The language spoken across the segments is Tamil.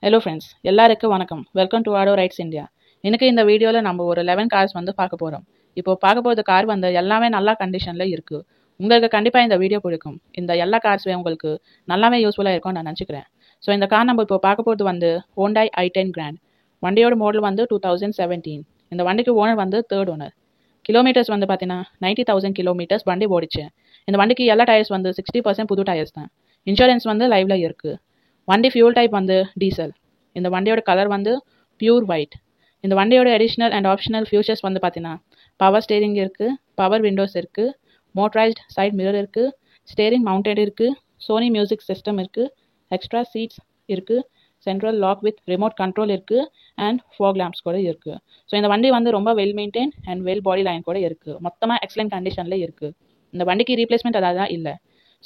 ஹலோ ஃப்ரெண்ட்ஸ், எல்லாருக்கும் வணக்கம். Welcome to Auto Rides India. இன்னைக்கு இந்த வீடியோவில் நம்ம ஒரு 11 கார்ஸ் வந்து பார்க்க போகிறோம். இப்போ பார்க்க போகிற கார் வந்து எல்லாமே நல்ல கண்டிஷனில் இருக்குது. உங்களுக்கு கண்டிப்பாக இந்த வீடியோ பிடிக்கும். இந்த எல்லா கார்ஸுமே உங்களுக்கு நல்லாவே யூஸ்ஃபுல்லாக இருக்கும்னு நான் நினச்சிக்கிறேன். ஸோ இந்த கார் நம்ம இப்போ பார்க்க போகிறது வந்து Hyundai i10 Grand. வண்டியோட மாடல் வந்து 2017. இந்த வண்டிக்கு ஓனர் வந்து தேர்ட் ஓனர். கிலோமீட்டர்ஸ் வந்து பார்த்தீங்கன்னா 90,000 கிலோமீட்டர்ஸ் வண்டி ஓடிச்சு. இந்த வண்டிக்கு எல்லா டயர்ஸ் வந்து 60% புது டயர்ஸ் தான். இன்சூரன்ஸ் வந்து லைவ்ல இருக்குது. வண்டி ஃபியூல் டைப் வந்து டீசல். இந்த வண்டியோட கலர் வந்து பியூர் ஒயிட். இந்த வண்டியோட அடிஷ்னல் அண்ட் ஆப்ஷனல் ஃபியூச்சர்ஸ் வந்து பார்த்தீங்கன்னா பவர் ஸ்டேரிங் இருக்குது, பவர் விண்டோஸ் இருக்குது, மோட்டரைஸ்ட் சைட் மிரர் இருக்குது, ஸ்டேரிங் மவுண்டட் இருக்குது, சோனி மியூசிக் சிஸ்டம் இருக்குது, எக்ஸ்ட்ரா சீட்ஸ் இருக்குது, central lock with remote control இருக்குது அண்ட் ஃபாக் லேம்ப்ஸ் கூட இருக்குது. ஸோ இந்த வண்டி வந்து ரொம்ப well maintain and well body line கூட இருக்குது. மொத்தமாக எக்ஸலண்ட் கண்டிஷனில் இருக்குது. இந்த வண்டிக்கு ரீப்ளேஸ்மெண்ட் அதாவது தான் இல்லை.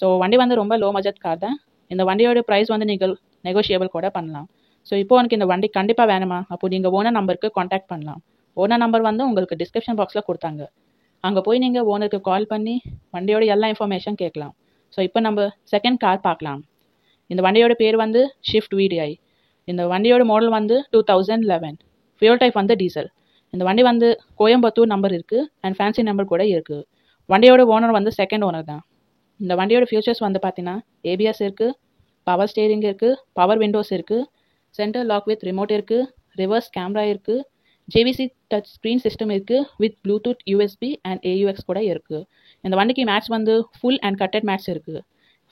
ஸோ வண்டி வந்து ரொம்ப லோ பட்ஜெட் கார் தான். இந்த வண்டியோட ப்ரைஸ் வந்து நீங்கள் நெகோஷியபிள் கூட பண்ணலாம். ஸோ இப்போ எனக்கு இந்த வண்டி கண்டிப்பாக வேணுமா, அப்போ நீங்கள் ஓனர் நம்பருக்கு காண்டாக்ட் பண்ணலாம். ஓனர் நம்பர் வந்து உங்களுக்கு டிஸ்கிரிப்ஷன் பாக்ஸில் கொடுத்தாங்க. அங்கே போய் நீங்கள் ஓனருக்கு கால் பண்ணி வண்டியோட எல்லா இன்ஃபர்மேஷன் கேட்கலாம். ஸோ இப்போ நம்ம செகண்ட் கார் பார்க்கலாம். இந்த வண்டியோட பேர் வந்து ஷிஃப்ட் VDI. இந்த வண்டியோட மாடல் வந்து 2011. ஃபியூல் டைப் வந்து டீசல். இந்த வண்டி வந்து கோயம்புத்தூர் நம்பர் இருக்குது அண்ட் ஃபேன்சி நம்பர் கூட இருக்குது. வண்டியோட ஓனர் வந்து செகண்ட் ஓனர் தான். இந்த வண்டியோட ஃபியூச்சர்ஸ் வந்து பார்த்தீங்கன்னா ABS இருக்குது, பவர் ஸ்டேரிங் இருக்குது, பவர் விண்டோஸ் இருக்குது, சென்டர் லாக் வித் ரிமோட் இருக்குது, ரிவர்ஸ் கேமரா இருக்குது, JVC டச் ஸ்க்ரீன் சிஸ்டம் இருக்குது with Bluetooth USB and AUX கூட இருக்குது. இந்த வண்டிக்கு மேட்ச் வந்து ஃபுல் அண்ட் கட்டட் மேட்ச் இருக்குது.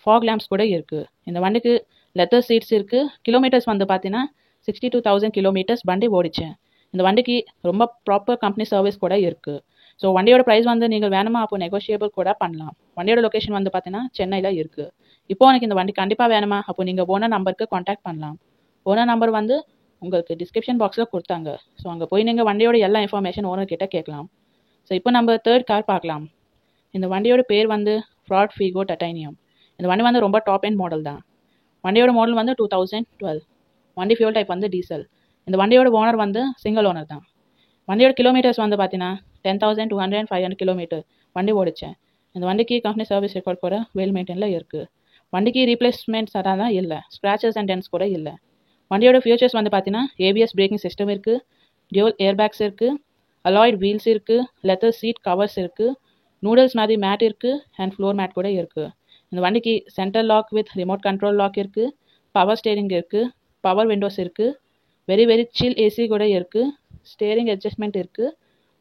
ஃபாக் லேம்ப்ஸ் கூட இருக்குது. இந்த வண்டிக்கு லெதர் சீட்ஸ் இருக்குது. கிலோமீட்டர்ஸ் வந்து பார்த்தீங்கன்னா 62,000 கிலோமீட்டர்ஸ் வண்டி ஓடிச்சு. இந்த வண்டிக்கு ரொம்ப ப்ராப்பர் கம்பெனி சர்வீஸ் கூட இருக்குது. ஸோ வண்டியோட ப்ரைஸ் வந்து நீங்கள் வேணுமா அப்போ நெகோஷியபிள் கூட பண்ணலாம். வண்டியோட லொக்கேஷன் வந்து பார்த்தீங்கன்னா சென்னையில் இருக்குது. இப்போ எனக்கு இந்த வண்டி கண்டிப்பாக வேணுமா அப்போ நீங்கள் ஓனர் நம்பருக்கு காண்டாக்ட் பண்ணலாம். ஓனர் நம்பர் வந்து உங்களுக்கு டிஸ்கிரிப்ஷன் பாக்ஸில் கொடுத்தாங்க. ஸோ அங்கே போய் நீங்கள் வண்டியோட எல்லா இன்ஃபர்மேஷன் ஓனர்கிட்ட கேட்கலாம். ஸோ இப்போ நம்ம தேர்ட் கார் பார்க்கலாம். இந்த வண்டியோட பேர் வந்து ஃப்ராட் ஃபீகோ டைட்டானியம். இந்த வண்டி வந்து ரொம்ப டாப் எண்ட் மாடல் தான். வண்டியோட மாடல் வந்து 2012. வண்டி ஃபியூல் டைப் வந்து டீசல். இந்த வண்டியோட ஓனர் வந்து சிங்கிள் ஓனர் தான். வண்டியோட கிலோமீட்டர்ஸ் வந்து பார்த்தீங்கன்னா 10,200 500 கிலோமீட்டர் வண்டி ஓடிச்சேன். இந்த வண்டிக்கு கம்பெனி சர்வீஸ் ரெக்கார்ட் கூட வெல் மெயின்டைனில் இருக்குது. வண்டிக்கு ரீப்ளேஸ்மெண்ட்ஸ் அதான் இல்லை, ஸ்க்ராச்சஸ் அண்ட் டென்ஸ் கூட இல்லை. வண்டியோட ஃபியூச்சர்ஸ் வந்து பார்த்தீங்கன்னா ABS பிரேக்கிங் சிஸ்டம் இருக்குது, டியூவல் ஏர்பேக்ஸ் இருக்குது, அலாய்ட் வீல்ஸ் இருக்குது, லெதர் சீட் கவர்ஸ் இருக்குது, நூடல்ஸ் மாதிரி மேட் இருக்குது அண்ட் ஃப்ளோர் மேட் கூட இருக்குது. இந்த வண்டிக்கு centre lock with remote control lock இருக்குது, பவர் ஸ்டேரிங் இருக்குது, பவர் விண்டோஸ் இருக்குது, வெரி சில் AC கூட இருக்குது, ஸ்டேரிங் அட்ஜஸ்ட்மெண்ட் இருக்குது,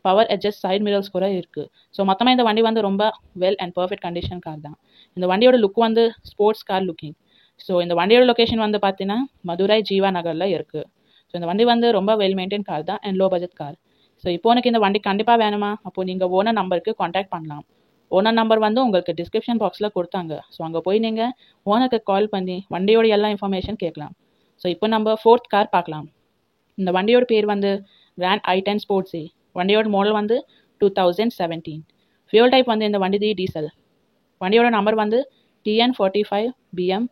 பவர் அட்ஜஸ்ட் சைட் மிரர்ஸ் கூட இருக்குது. ஸோ மொத்தமாக இந்த வண்டி வந்து ரொம்ப well and perfect condition car தான். இந்த வண்டியோட லுக் வந்து ஸ்போர்ட்ஸ் கார் லுக்கிங். ஸோ இந்த வண்டியோட லொக்கேஷன் வந்து பார்த்தீங்கன்னா மதுரை ஜீவா நகரில் இருக்குது. ஸோ இந்த வண்டி வந்து ரொம்ப வெல் மெயின்டைன் கார் தான் and low budget car. So இப்போ எனக்கு இந்த வண்டி கண்டிப்பாக வேணுமா அப்போ நீங்கள் ஓனர் நம்பருக்கு காண்டாக்ட் பண்ணலாம். ஓனர் நம்பர் வந்து உங்களுக்கு டிஸ்கிரிப்ஷன் பாக்ஸில் கொடுத்தாங்க. ஸோ அங்கே போய் நீங்கள் ஓனருக்கு கால் பண்ணி வண்டியோட எல்லா இன்ஃபர்மேஷன் கேட்கலாம். ஸோ இப்போ நம்ம ஃபோர்த் கார் பார்க்கலாம். இந்த வண்டியோட பேர் வந்து Grand i10 Sport C. வண்டியோட மாடல் வந்து 2017. ஃபியூல் டைப் வந்து இந்த வண்டி டீசல். வண்டியோட நம்பர் வந்து TN45BM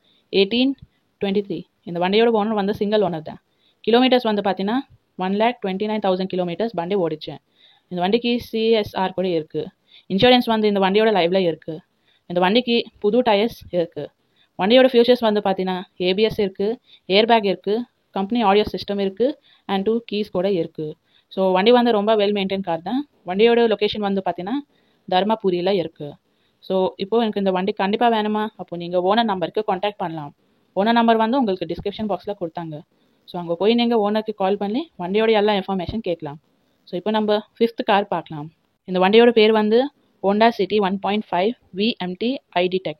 1823. இந்த வண்டியோட ஓனர் வந்து சிங்கிள் ஓனர் தான். கிலோமீட்டர்ஸ் வந்து பார்த்தீங்கன்னா 1,29,000 கிலோமீட்டர்ஸ் வண்டி ஓடிச்சு. இந்த வண்டிக்கு CSR கூட இருக்குது. இன்சூரன்ஸ் வந்து இந்த வண்டியோட லைவ்ல இருக்குது. இந்த வண்டிக்கு புது டயர்ஸ் இருக்குது. வண்டியோட ஃபியூச்சர்ஸ் வந்து பார்த்தீங்கன்னா ABS இருக்குது, ஏர்பேக் இருக்குது, கம்பெனி ஆடியோ சிஸ்டம் இருக்குது அண்ட் 2 கீஸ் கூட இருக்குது. ஸோ வண்டி வந்து ரொம்ப வெல் மெயின்டைன் கார் தான். வண்டியோட லொக்கேஷன் வந்து பார்த்தீங்கன்னா தர்மபுரியில் இருக்குது. ஸோ இப்போது எனக்கு இந்த வண்டி கண்டிப்பாக வேணுமா அப்போ நீங்கள் ஓனர் நம்பருக்கு காண்டாக்ட் பண்ணலாம். ஓனர் நம்பர் வந்து உங்களுக்கு டிஸ்கிரிப்ஷன் பாக்ஸில் கொடுத்தாங்க. ஸோ அங்கே போய் நீங்கள் ஓனருக்கு கால் பண்ணி வண்டியோட எல்லா இன்ஃபர்மேஷன் கேட்கலாம். ஸோ இப்போ நம்ம ஃபிஃப்த் கார் பார்க்கலாம். இந்த வண்டியோட பேர் வந்து Honda City 1.5 VMT ID Tech.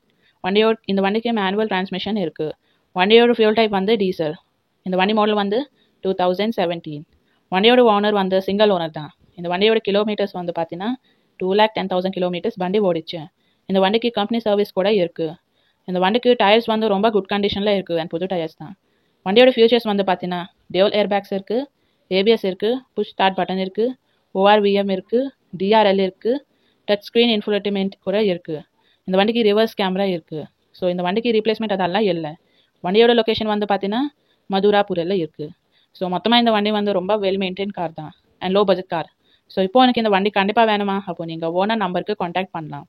இந்த வண்டிக்கு மேனுவல் டிரான்ஸ்மிஷன் இருக்குது. வண்டியோட ஃபியூல் டைப் வந்து டீசல். இந்த வண்டி மாடல் வந்து 2017. வண்டியோட ஓனர் வந்து சிங்கிள் ஓனர் தான். இந்த வண்டியோட கிலோமீட்டர்ஸ் வந்து பார்த்தீங்கன்னா 2,10,000 கிலோமீட்டர்ஸ் வண்டி ஓடிச்சு. இந்த வண்டிக்கு கம்பெனி சர்வீஸ் கூட இருக்குது. இந்த வண்டிக்கு டயர்ஸ் வந்து ரொம்ப குட் கண்டிஷனில் இருக்குது அண்ட் புது டயர்ஸ் தான். வண்டியோட ஃபியூச்சர்ஸ் வந்து பார்த்தீங்கன்னா டியூவல் ஏர்பேக்ஸ் இருக்குது, ABS இருக்குது, புஷ் ஸ்டார்ட் பட்டன் இருக்குது, ORVM இருக்குது, DRL இருக்குது, டச் ஸ்க்ரீன் இன்ஃபோடெயின்மெண்ட் கூட இருக்குது. இந்த வண்டிக்கு ரிவர்ஸ் கேமரா இருக்குது. ஸோ இந்த வண்டிக்கு ரீப்ளேஸ்மெண்ட் அதெல்லாம் இல்லை. வண்டியோட லொக்கேஷன் வந்து பார்த்தீங்கன்னா மதுராபுரில் இருக்குது. ஸோ மொத்தமாக இந்த வண்டி வந்து ரொம்ப வெல் மெயின்டைன் கார் தான் and low budget car. So இப்போ எனக்கு இந்த வண்டி கண்டிப்பாக வேணுமா அப்போ நீங்கள் ஓனர் நம்பருக்கு காண்டாக்ட் பண்ணலாம்.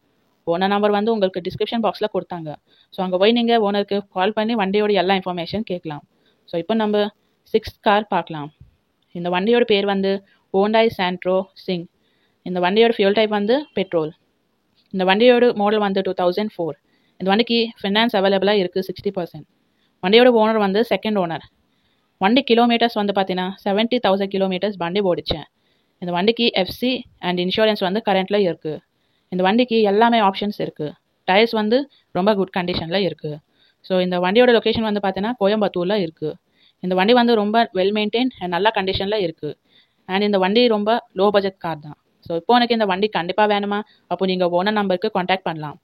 ஓனர் நம்பர் வந்து உங்களுக்கு டிஸ்கிரிப்ஷன் பாக்ஸில் கொடுத்தாங்க. ஸோ அங்கே போய் நீங்கள் ஓனருக்கு கால் பண்ணி வண்டியோட எல்லா இன்ஃபர்மேஷன் கேட்கலாம். ஸோ இப்போ நம்ம சிக்ஸ்த் கார் பார்க்கலாம். இந்த வண்டியோட பேர் வந்து ஹோண்டாய் சாண்ட்ரோ சிங். இந்த வண்டியோட ஃபியூல் டைப் வந்து பெட்ரோல். இந்த வண்டியோட மாடல் வந்து 2004. இந்த வண்டிக்கு ஃபினான்ஸ் அவைலபிளாக இருக்குது 60%. வண்டியோட ஓனர் வந்து செகண்ட் ஓனர். வண்டி கிலோமீட்டர்ஸ் வந்து பார்த்தீங்கன்னா 70,000 கிலோமீட்டர்ஸ் வண்டி ஓடிச்சேன். இந்த வண்டிக்கு எஃப்சி அண்ட் இன்சூரன்ஸ் வந்து கரண்ட்டில் இருக்குது. இந்த வண்டிக்கு எல்லாமே ஆப்ஷன்ஸ் இருக்குது. டயர்ஸ் வந்து ரொம்ப குட் கண்டிஷனில் இருக்குது. ஸோ இந்த வண்டியோட லொக்கேஷன் வந்து பார்த்தீங்கன்னா கோயம்புத்தூரில் இருக்குது. இந்த வண்டி வந்து ரொம்ப வெல் மெயின்டைன் அண்ட் நல்ல கண்டிஷனில் இருக்குது. அண்ட் இந்த வண்டி ரொம்ப லோ பட்ஜெட் கார் தான். ஸோ இப்போ எனக்கு இந்த வண்டி கண்டிப்பாக வேணுமா, அப்போ நீங்கள் ஓனர் நம்பருக்கு காண்டாக்ட் பண்ணலாம்.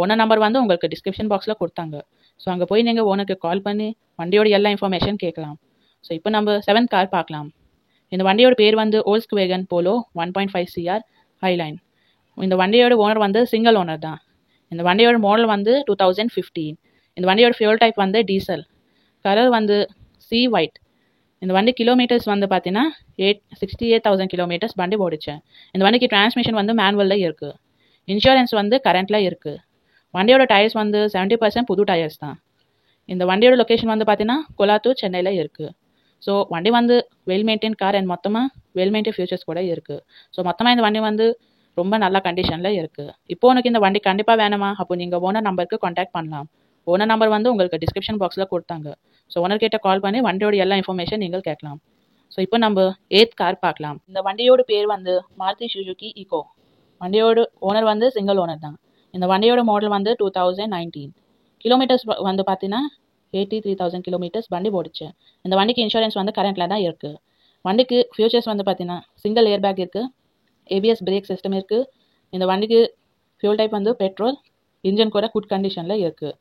ஓனர் நம்பர் வந்து உங்களுக்கு டிஸ்கிரிப்ஷன் பாக்ஸில் கொடுத்தாங்க. ஸோ அங்கே போய் நீங்கள் ஓனருக்கு கால் பண்ணி வண்டியோட எல்லா இன்ஃபர்மேஷன் கேட்கலாம். ஸோ இப்போ நம்ம 7th கார் பார்க்கலாம். இந்த வண்டியோட பேர் வந்து Volkswagen Polo 1.5 CR ஹைலைன். இந்த வண்டியோட ஓனர் வந்து சிங்கிள் ஓனர் தான். இந்த வண்டியோட மாடல் வந்து 2015. இந்த வண்டியோட ஃபியூல் டைப் வந்து டீசல். கலர் வந்து சி ஒயிட். இந்த வண்டி கிலோமீட்டர்ஸ் வந்து பார்த்தீங்கன்னா 68,000 கிலோமீட்டர்ஸ் வண்டி ஓடிச்சேன். இந்த வண்டிக்கு டிரான்ஸ்மிஷன் வந்து மேனுவலில் இருக்குது. இன்சூரன்ஸ் வந்து கரண்ட்டில் இருக்குது. வண்டியோட டயர்ஸ் வந்து 70% புது டயர்ஸ் தான். இந்த வண்டியோட லொக்கேஷன் வந்து பார்த்தீங்கன்னா கொலாத்தூர் சென்னையில் இருக்குது. ஸோ வண்டி வந்து வெல் மெயின்டைன் கார் அண்ட் மொத்தமாக வெல் மெயின்டைன் ஃபியூச்சர்ஸ் கூட இருக்குது. ஸோ மொத்தமாக இந்த வண்டி வந்து ரொம்ப நல்ல கண்டிஷனில் இருக்குது. இப்போ உனக்கு இந்த வண்டி கண்டிப்பாக வேணுமா, அப்போ நீங்கள் ஓனர் நம்பருக்கு காண்டாக்ட் பண்ணலாம். ஓனர் நம்பர் வந்து உங்களுக்கு டிஸ்கிரிப்ஷன் பாக்ஸில் கொடுத்தாங்க. ஸோ ஓனர்கிட்ட கால் பண்ணி வண்டியோட எல்லா இன்ஃபர்மேஷன் நீங்கள் கேட்கலாம். ஸோ இப்போ நம்ம 8th கார் பார்க்கலாம். இந்த வண்டியோட பேர் வந்து மாருதி சுசுகி ஈகோ. வண்டியோட ஓனர் வந்து சிங்கிள் ஓனர் தான். இந்த வண்டியோட மாடல் வந்து 2019. கிலோமீட்டர்ஸ் வந்து பார்த்தீங்கன்னா 83,000 கிலோமீட்டர்ஸ் வண்டி ஓடிச்சு. இந்த வண்டிக்கு இன்சூரன்ஸ் வந்து கரண்ட்டில் தான் இருக்குது. வண்டிக்கு ஃபியூச்சர்ஸ் வந்து பார்த்தீங்கன்னா சிங்கிள் ஏர் பேக் இருக்குது, ஏபிஎஸ் பிரேக் சிஸ்டம் இருக்குது. இந்த வண்டிக்கு ஃபியூல் டைப் வந்து பெட்ரோல், இன்ஜின் கூட குட் கண்டிஷனில் இருக்குது.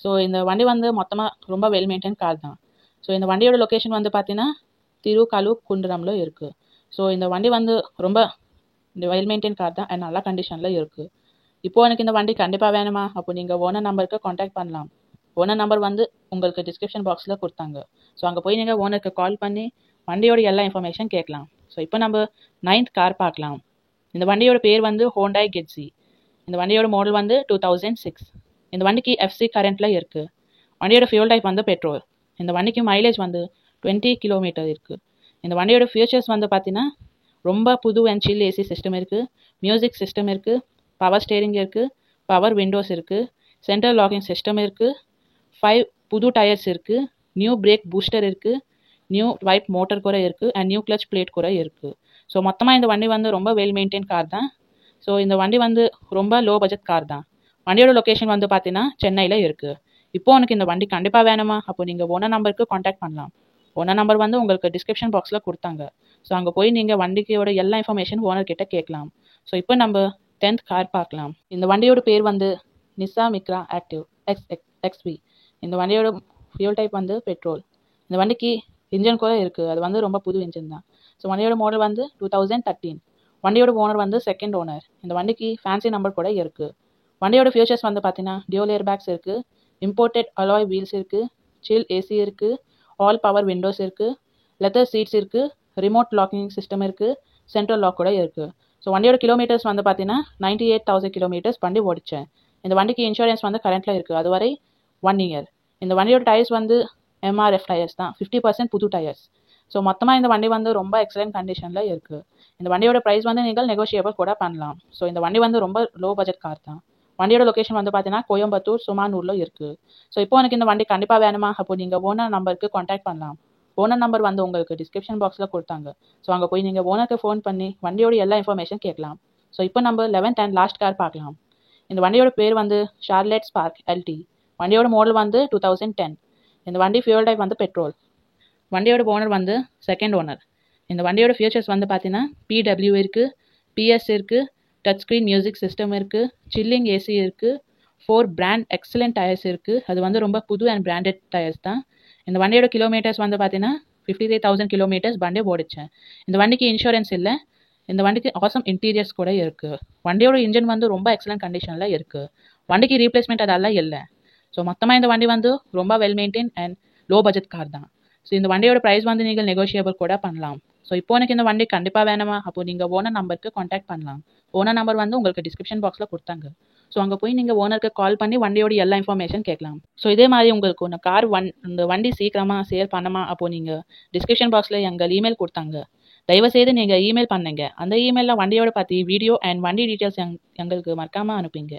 ஸோ இந்த வண்டி வந்து மொத்தமாக ரொம்ப வெல் மெயின்டைன் கார் தான். ஸோ இந்த வண்டியோட லொக்கேஷன் வந்து பார்த்தீங்கன்னா திருக்கழுக்குன்றம்ல இருக்குது. ஸோ இந்த வண்டி வந்து ரொம்ப வெல் மெயின்டைன் கார் தான் அண்ட் நல்ல கண்டிஷனில் இருக்குது. இப்போ எனக்கு இந்த வண்டி கண்டிப்பாக வேணுமா, அப்போ நீங்கள் ஓனர் நம்பருக்கு காண்டாக்ட் பண்ணலாம். ஓனர் நம்பர் வந்து உங்களுக்கு டிஸ்கிரிப்ஷன் பாக்ஸில் கொடுத்தாங்க. ஸோ அங்கே போய் நீங்கள் ஓனருக்கு கால் பண்ணி வண்டியோட எல்லா இன்ஃபர்மேஷன் கேட்கலாம். ஸோ இப்போ நம்ம 9th கார் பார்க்கலாம். இந்த வண்டியோட பேர் வந்து ஹோண்டாய் கெட்ஸி. இந்த வண்டியோட மாடல் வந்து 2006. இந்த வண்டிக்கு எஃப்சி கரண்ட்டில் இருக்குது. வண்டியோட ஃபியூல் டைப் வந்து பெட்ரோல். இந்த வண்டிக்கு மைலேஜ் வந்து 20 கிலோமீட்டர் இருக்குது. இந்த வண்டியோட ஃபியூச்சர்ஸ் வந்து பார்த்தீங்கன்னா ரொம்ப புது அண்ட் சில் ஏசி சிஸ்டம் இருக்குது, மியூசிக் சிஸ்டம் இருக்குது, பவர் ஸ்டேரிங் இருக்குது, பவர் விண்டோஸ் இருக்குது, சென்ட்ரல் லாக்கிங் சிஸ்டம் இருக்குது, 5 புது டயர்ஸ் இருக்குது, நியூ பிரேக் பூஸ்டர் இருக்குது, நியூ வைப் மோட்டர் கூட இருக்குது அண்ட் நியூ கிளச் பிளேட் கூட இருக்குது. ஸோ மொத்தமாக இந்த வண்டி வந்து ரொம்ப வெல் மெயின்டைன் கார் தான். ஸோ இந்த வண்டி வந்து ரொம்ப லோ பட்ஜெட் கார் தான். வண்டியோட லொக்கேஷன் வந்து பார்த்தீங்கன்னா சென்னையில் இருக்குது. இப்போ உனக்கு இந்த வண்டி கண்டிப்பாக வேணுமா, அப்போ நீங்கள் ஓனர் நம்பருக்கு காண்டாக்ட் பண்ணலாம். ஓனர் நம்பர் வந்து உங்களுக்கு டிஸ்கிரிப்ஷன் பாக்ஸில் கொடுத்தாங்க. ஸோ அங்கே போய் நீங்கள் வண்டிக்கோட எல்லா இன்ஃபர்மேஷன் ஓனர்கிட்ட கேட்கலாம். ஸோ இப்போ நம்ம 10th கார் பார்க்கலாம். இந்த வண்டியோட பேர் வந்து நிசா மிக்ரா ஆக்டிவ் XXXV. இந்த வண்டியோட ஃபியூல் டைப் வந்து பெட்ரோல். இந்த வண்டிக்கு இன்ஜின் கூட இருக்குது, அது வந்து ரொம்ப புது இன்ஜின் தான். ஸோ வண்டியோட மாடல் வந்து 2013. வண்டியோட ஓனர் வந்து செகண்ட் ஓனர். இந்த வண்டிக்கு ஃபேன்சி நம்பர் கூட இருக்குது. வண்டியோட ஃபியூச்சர்ஸ் வந்து பார்த்தீங்கன்னா டியூல் ஏர் பேக்ஸ் இருக்குது, இம்போர்ட்டட் அலாய் வீல்ஸ் இருக்குது, சில் ஏசி இருக்குது, ஆல் பவர் விண்டோஸ் இருக்குது, லெதர் சீட்ஸ் இருக்குது, ரிமோட் லாக்கிங் சிஸ்டம் இருக்குது, சென்ட்ரல் லாக் கூட இருக்குது. ஸோ வண்டியோட கிலோமீட்டர்ஸ் வந்து பார்த்தீங்கன்னா 98,000 கிலோமீட்டர்ஸ் வண்டி ஓடிச்சேன். இந்த வண்டிக்கு இன்சூரன்ஸ் வந்து கரண்ட்டில் இருக்குது, அதுவரை 1 இயர். இந்த வண்டியோட டயர்ஸ் வந்து MRF டயர்ஸ் தான், 50% புது டயர்ஸ். ஸோ மொத்தமாக இந்த வண்டி வந்து ரொம்ப எக்ஸலண்ட் கண்டிஷனில் இருக்குது. இந்த வண்டியோட ப்ரைஸ் வந்து நீங்கள் நெகோஷியபிள் கூட பண்ணலாம். ஸோ இந்த வண்டி வந்து ரொம்ப லோ பட்ஜெட் கார் தான். வண்டியோட லொக்கேஷன் வந்து பார்த்தீங்கன்னா கோயம்புத்தூர் சுமானூரில் இருக்குது. ஸோ இப்போ எனக்கு இந்த வண்டி கண்டிப்பாக வேணுமா, அப்போ நீங்கள் ஓனர் நம்பருக்கு காண்டாக்ட் பண்ணலாம். ஓனர் நம்பர் வந்து உங்களுக்கு டிஸ்கிரிப்ஷன் பாக்ஸில் கொடுத்தாங்க. ஸோ அங்கே போய் நீங்கள் ஓனருக்கு ஃபோன் பண்ணி வண்டியோட எல்லா இன்ஃபர்மேஷன் கேட்கலாம். ஸோ இப்போ நம்ம 11th அண்ட் லாஸ்ட் கார் பார்க்கலாம். இந்த வண்டியோட பேர் வந்து ஷார்லெட் ஸ்பார்க் LT. வண்டியோட மாடல் வந்து 2010. இந்த வண்டி ஃபியூல் டைப் வந்து பெட்ரோல். வண்டியோட ஓனர் வந்து செகண்ட் ஓனர். இந்த வண்டியோட ஃபியூச்சர்ஸ் வந்து பார்த்தீங்கன்னா PW இருக்குது, PS இருக்குது, டச் ஸ்க்ரீன் மியூசிக் சிஸ்டம் இருக்குது, சில்லிங் ஏசி இருக்குது, 4 பிராண்ட் எக்ஸலண்ட் டயர்ஸ் இருக்குது, அது வந்து ரொம்ப புது அண்ட் பிராண்டட் டயர்ஸ் தான். இந்த வண்டியோட கிலோமீட்டர்ஸ் வந்து பார்த்தீங்கன்னா 53,000 கிலோமீட்டர்ஸ் வண்டி ஓடிச்சேன். இந்த வண்டிக்கு இன்சூரன்ஸ் இல்லை. இந்த வண்டிக்கு ஆசம் இன்டீரியர்ஸ் கூட இருக்குது. வண்டியோட இன்ஜின் வந்து ரொம்ப எக்ஸலண்ட் கண்டிஷனில் இருக்குது. வண்டிக்கு ரீப்ளேஸ்மெண்ட் அதெல்லாம் இல்லை. ஸோ மொத்தமாக இந்த வண்டி வந்து ரொம்ப well maintain and low budget car தான். ஸோ இந்த வண்டியோட ப்ரைஸ் வந்து நீங்கள் நெகோஷியபிள் கூட பண்ணலாம். ஸோ இப்போ எனக்கு இந்த வண்டி கண்டிப்பாக வேணுமா, அப்போ நீங்கள் ஓனர் நம்பருக்கு காண்டாக்ட் பண்ணலாம். ஓனர் நம்பர் வந்து உங்களுக்கு டிஸ்கிரிப்ஷன் பாக்ஸில் கொடுத்தாங்க. ஸோ அங்கே போய் நீங்கள் ஓனருக்கு கால் பண்ணி வண்டியோட எல்லா இன்ஃபர்மேஷன் கேட்கலாம். ஸோ இதே மாதிரி உங்களுக்கு ஒன்று கார் இந்த வண்டி சீக்கிரமாக சேல் பண்ணமா அப்போது நீங்கள் டிஸ்கிரிப்ஷன் பாக்ஸில் எங்கள் இமெயில் கொடுத்தாங்க. தயவுசெய்து நீங்கள் இமெயில் பண்ணுங்க. அந்த இமெயிலில் வண்டியோட பற்றி வீடியோ அண்ட் வண்டி டீட்டெயில்ஸ் எங்களுக்கு மறக்காமல் அனுப்புங்க.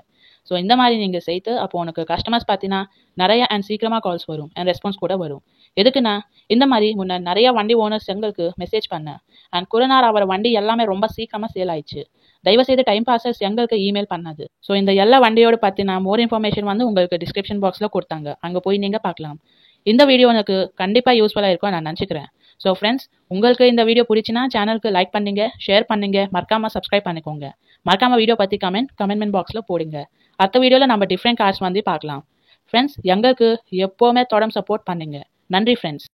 ஸோ இந்த மாதிரி நீங்கள் செய்து அப்போ உனக்கு கஸ்டமர்ஸ் பார்த்தீங்கன்னா நிறைய அண்ட் சீக்கிரமாக கால்ஸ் வரும் அண்ட் ரெஸ்பான்ஸ் கூட வரும். எதுக்குன்னா இந்த மாதிரி முன்ன நிறைய வண்டி ஓனர்ஸ் எங்களுக்கு மெசேஜ் பண்ணேன் அண்ட் குருநார் அவர் வண்டி எல்லாமே ரொம்ப சீக்கிரமாக சேல் ஆயிடுச்சு. தயவுசெய்து டைம் பாசஸ் எங்களுக்கு இமெயில் பண்ணாது. ஸோ இந்த எல்லா வண்டியோட பற்றின மோர் இன்ஃபர்மேஷன் வந்து உங்களுக்கு டிஸ்கிரிப்ஷன் பாக்ஸில் கொடுத்தாங்க. அங்கே போய் நீங்கள் பார்க்கலாம். இந்த வீடியோ எனக்கு கண்டிப்பாக யூஸ்ஃபுல்லாக இருக்கும் நான் நினச்சிக்கிறேன். ஸோ ஃப்ரெண்ட்ஸ், உங்களுக்கு இந்த வீடியோ பிடிச்சினா சேனலுக்கு லைக் பண்ணுங்க, ஷேர் பண்ணுங்க, மறக்காமல் சப்ஸ்கிரைப் பண்ணிக்கோங்க. மறக்காமல் வீடியோ பற்றி கமெண்ட் பாக்ஸில் போடுங்க. அடுத்த வீடியோவில் நம்ம டிஃப்ரெண்ட் கார்ஸ் வந்து பார்க்கலாம். ஃப்ரெண்ட்ஸ், எங்களுக்கு எப்போவுமே தொடர்ந்து சப்போர்ட் பண்ணுங்க. நன்றி ஃப்ரெண்ட்ஸ்.